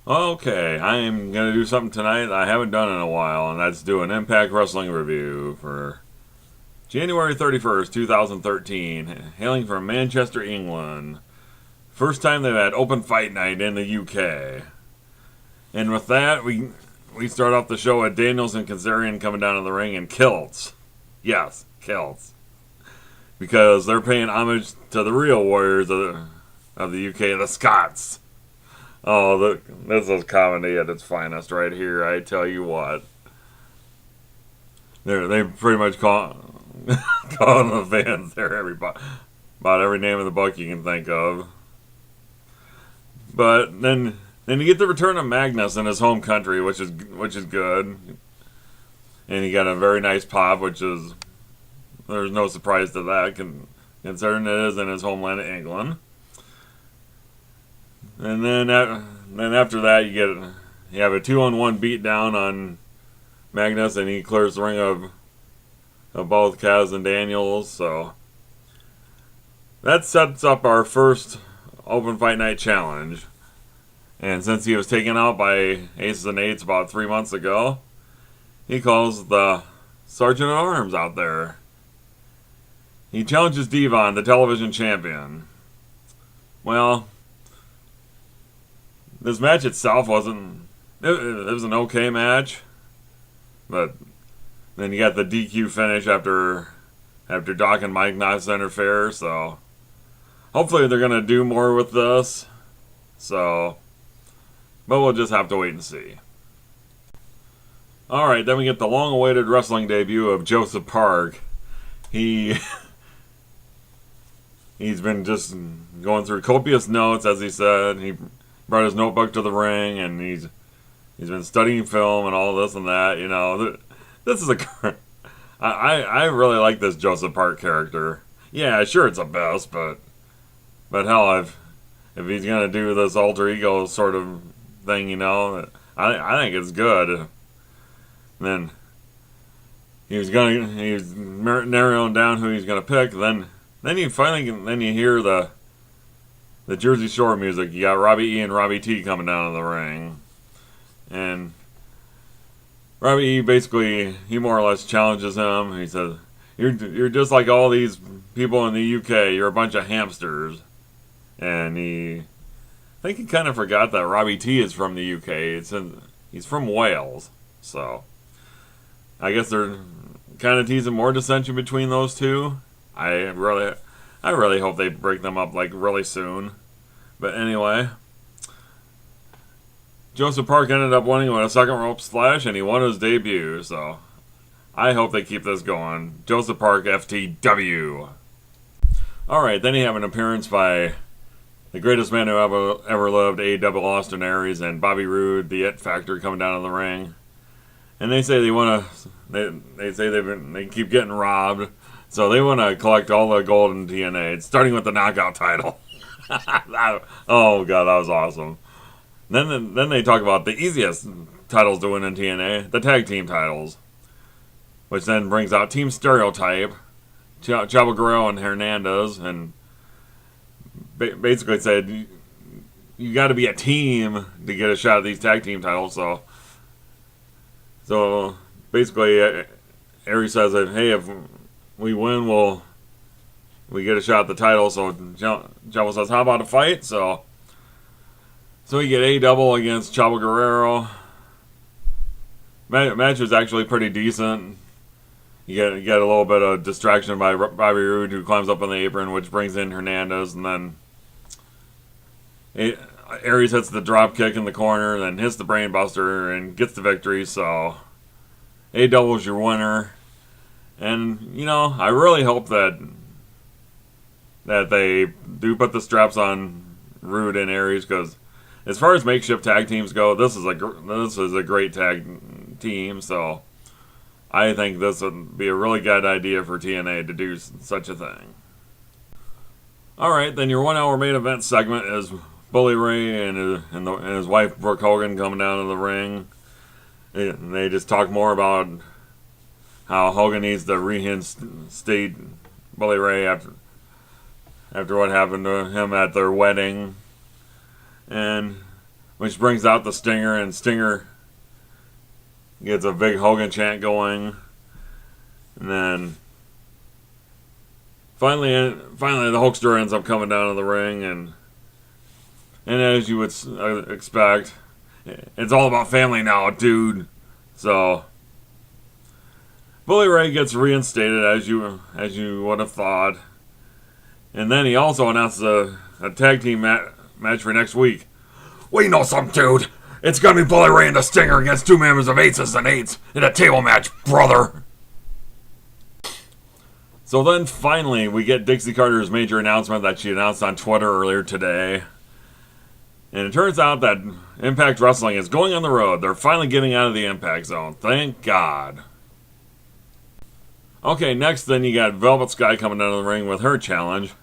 Okay, I am going to do something tonight I haven't done in a while, and that's do an Impact Wrestling review for January 31st, 2013, hailing from Manchester, England. First time they've had open fight night in the UK. And with that, we start off the show with Daniels and Kazarian coming down to the ring in kilts. Yes, kilts. Because they're paying homage to the real warriors of the UK, the Scots. Oh, this is comedy at its finest right here. I tell you what, they pretty much calling the fans there about every name of the book you can think of. But then you get the return of Magnus in his home country, which is good, and he got a very nice pop, which is there's no surprise to that, considering it is in his homeland of England. And then after that, you have a 2-on-1 beatdown on Magnus, and he clears the ring of both Kaz and Daniels. So that sets up our first Open Fight Night challenge. And since he was taken out by Aces and Eights about 3 months ago, he calls the Sergeant at Arms out there. He challenges Devon, the television champion. Well, this match itself wasn't. It was an okay match, but then you got the DQ finish after Doc and Mike Knox interfere. So hopefully they're gonna do more with this. So, but we'll just have to wait and see. All right, then we get the long-awaited wrestling debut of Joseph Park. He's been just going through copious notes, as he said. He brought his notebook to the ring, and he's been studying film and all this and that. You know, this is I really like this Joseph Park character. Yeah, sure, it's a best, but hell, if he's gonna do this alter ego sort of thing, you know, I think it's good. And then he's narrowing down who he's gonna pick. Then you hear the Jersey Shore music. You got Robbie E and Robbie T coming down to the ring. And Robbie E basically, he more or less challenges him. He says, You're just like all these people in the UK. You're a bunch of hamsters. And I think he kind of forgot that Robbie T is from the UK. He's from Wales. So I guess they're kind of teasing more dissension between those two. I really hope they break them up like really soon. But anyway, Joseph Park ended up winning with a second rope splash, and he won his debut. So I hope they keep this going. Joseph Park FTW. All right, then you have an appearance by the greatest man who ever lived, A.W. Austin Aries, and Bobby Roode, the It Factor, coming down to the ring. And they say they keep getting robbed. So they want to collect all the gold in TNA, starting with the knockout title. Oh god, that was awesome. Then they talk about the easiest titles to win in TNA, the tag team titles, which then brings out Team Stereotype, Chavo Guerrero and Hernandez, and basically said you got to be a team to get a shot at these tag team titles. So basically, Aries says that hey, if we win, we get a shot at the title. So Chavo says, how about a fight? So we get A-Double against Chavo Guerrero. Match was actually pretty decent. You get a little bit of distraction by Bobby Roode, who climbs up on the apron, which brings in Hernandez, and then Aries hits the drop kick in the corner, then hits the brain buster and gets the victory. So A-Double's your winner. And, you know, I really hope that they do put the straps on Roode and Aries, because as far as makeshift tag teams go, this is a great tag team. So I think this would be a really good idea for TNA to do such a thing. All right, then your 1 hour main event segment is Bully Ray and his wife Brooke Hogan coming down to the ring. They just talk more about how Hogan needs to reinstate Bully Ray after what happened to him at their wedding. And which brings out the Stinger, and Stinger gets a big Hogan chant going. And then finally the Hulkster ends up coming down to the ring, and as you would expect, it's all about family now, dude. So Bully Ray gets reinstated, as you would have thought, and then he also announces a tag team match for next week. We know some dude. It's gonna be Bully Ray and the Stinger against 2 members of Aces and Eights in a table match, brother. So then finally we get Dixie Carter's major announcement that she announced on Twitter earlier today. And it turns out that Impact Wrestling is going on the road. They're finally getting out of the Impact Zone. Thank God. Okay, next then you got Velvet Sky coming down to the ring with her challenge.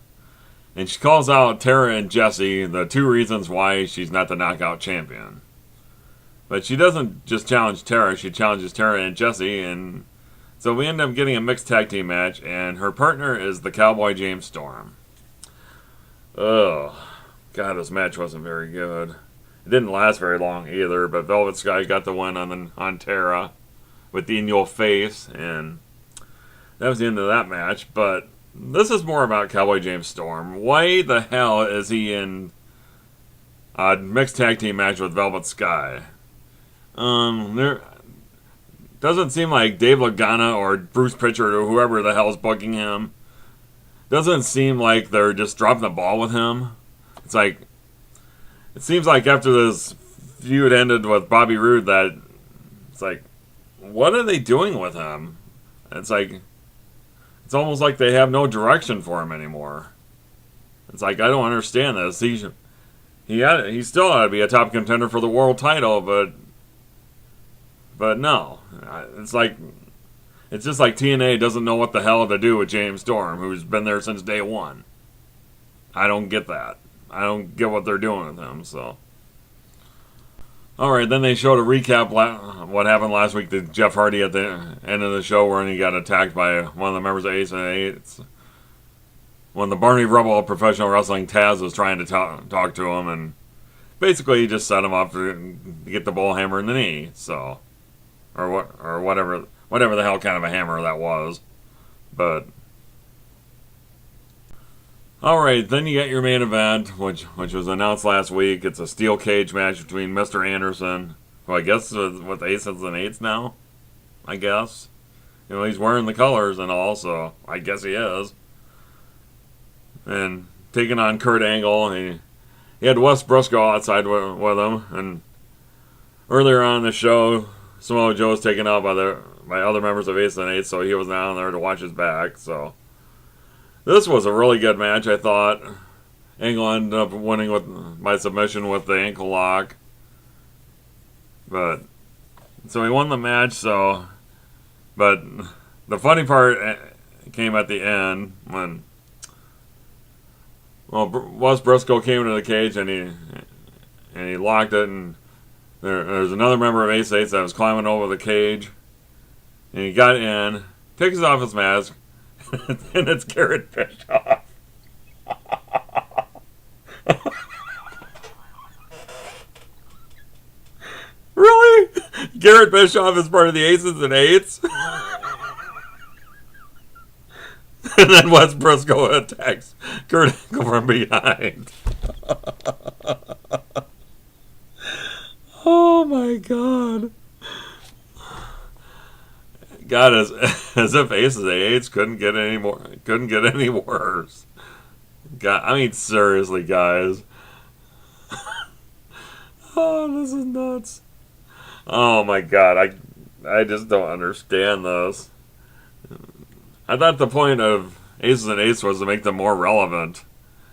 And she calls out Tara and Jesse, the 2 reasons why she's not the Knockout Champion. But she doesn't just challenge Tara, she challenges Tara and Jesse, and so we end up getting a mixed tag team match, and her partner is the Cowboy James Storm. Ugh. God, this match wasn't very good. It didn't last very long either, but Velvet Sky got the win on Tara with the In Your Face, and that was the end of that match. But this is more about Cowboy James Storm. Why the hell is he in a mixed tag team match with Velvet Sky? There doesn't seem like Dave Lagana or Bruce Pritchard or whoever the hell's booking him. Doesn't seem like they're just dropping the ball with him. It's like, it seems like after this feud ended with Bobby Roode that it's like, what are they doing with him? It's like, it's almost like they have no direction for him anymore. It's like, I don't understand this. He still ought to be a top contender for the world title, but no. It's just like TNA doesn't know what the hell to do with James Storm, who's been there since day one. I don't get that. I don't get what they're doing with him, so. Alright, then they showed a recap what happened last week to Jeff Hardy at the end of the show when he got attacked by one of the members of Ace and Eights. When the Barney Rubble of professional wrestling, Taz, was trying to talk to him, and basically he just set him up to get the bull hammer in the knee, so. Or whatever the hell kind of a hammer that was. But alright, then you got your main event, which was announced last week. It's a steel cage match between Mr. Anderson, who I guess is with Aces and Eights now. I guess. You know, he's wearing the colors and all, so I guess he is. And taking on Kurt Angle. He had Wes Briscoe outside with him. And earlier on in the show, Samoa Joe was taken out by other members of Aces and Eights, so he was down there to watch his back, so. This was a really good match, I thought. Angle ended up winning by submission with the ankle lock. But so he won the match, so. But the funny part came at the end when Wes Briscoe came into the cage and he locked it, and there's another member of Ace Eights that was climbing over the cage, and he got in, takes off his mask. And it's Garrett Bischoff. Really? Garrett Bischoff is part of the Aces and Eights? And then Wes Briscoe attacks Kurt Angle from behind. Oh my God. God, as if Aces and Eights couldn't get any worse. God, I mean, seriously, guys. Oh, this is nuts. Oh my God, I just don't understand this. I thought the point of Aces and Eights was to make them more relevant,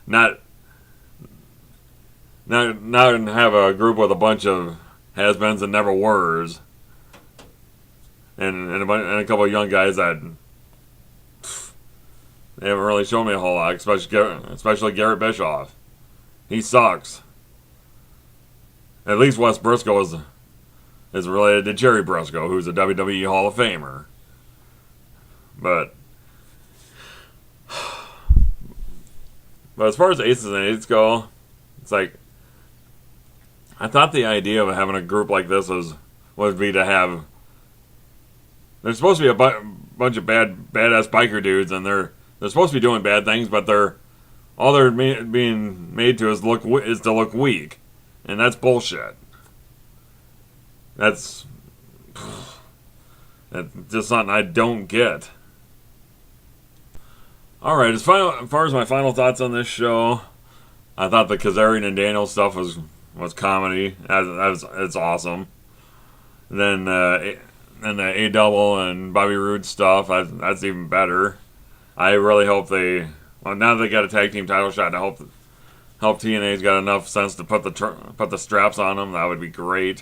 not have a group with a bunch of has-beens and never-weres. And a couple of young guys that they haven't really shown me a whole lot, especially Garrett Bischoff. He sucks. At least Wes Briscoe is related to Jerry Briscoe, who's a WWE Hall of Famer. But as far as Aces and Eights go, it's like I thought the idea of having a group like this would be to have. There's supposed to be a bunch of badass biker dudes, and they're supposed to be doing bad things, but they're being made to is to look weak, and that's bullshit. That's just something I don't get. All right, as far as my final thoughts on this show, I thought the Kazarian and Daniels stuff was comedy. It's awesome. Then the A Double and Bobby Roode stuff, that's even better. I really hope now that they got a tag team title shot, I hope TNA's got enough sense to put the straps on them. That would be great,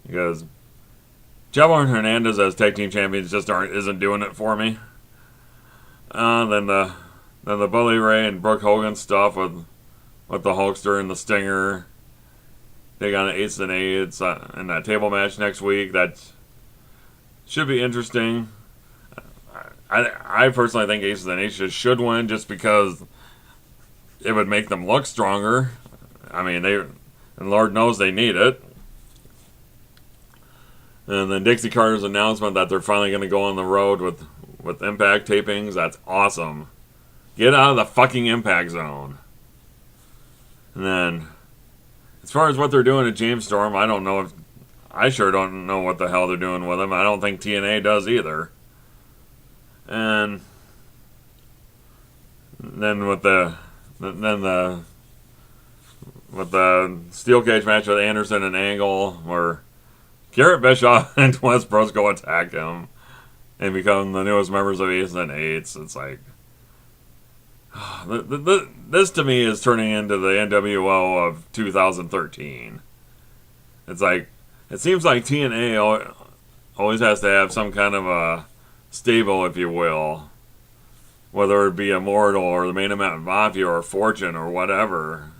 because Chavo and Hernandez as tag team champions just isn't doing it for me. Then the Bully Ray and Brooke Hogan stuff with the Hulkster and the Stinger. They got an Ace and Eights in that table match next week. That should be interesting. I personally think Aces and Eights should win, just because it would make them look stronger. I mean, and Lord knows they need it. And then Dixie Carter's announcement that they're finally going to go on the road with Impact tapings, that's awesome. Get out of the fucking Impact zone. And then, as far as what they're doing at James Storm, I sure don't know what the hell they're doing with him. I don't think TNA does either. And then with the steel cage match with Anderson and Angle, where Garrett Bischoff and Wes Briscoe attack him and become the newest members of Aces and Eights. It's like, this to me is turning into the NWO of 2013. It's like, it seems like TNA always has to have some kind of a stable, if you will, whether it be Immortal or the Main Event Mafia or Fortune or whatever.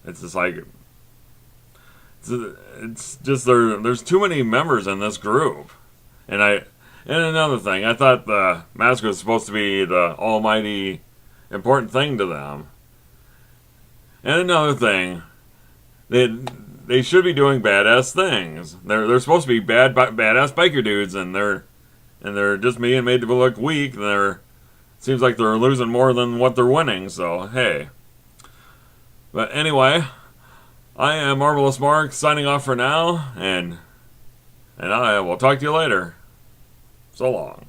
It's just like, it's just there's too many members in this group. And another thing, I thought the mask was supposed to be the almighty important thing to them. And another thing, they should be doing badass things. They're supposed to be badass biker dudes, and they're just being made to look weak. Seems like they're losing more than what they're winning. So hey, but anyway, I am Marvelous Mark signing off for now, and I will talk to you later. So long.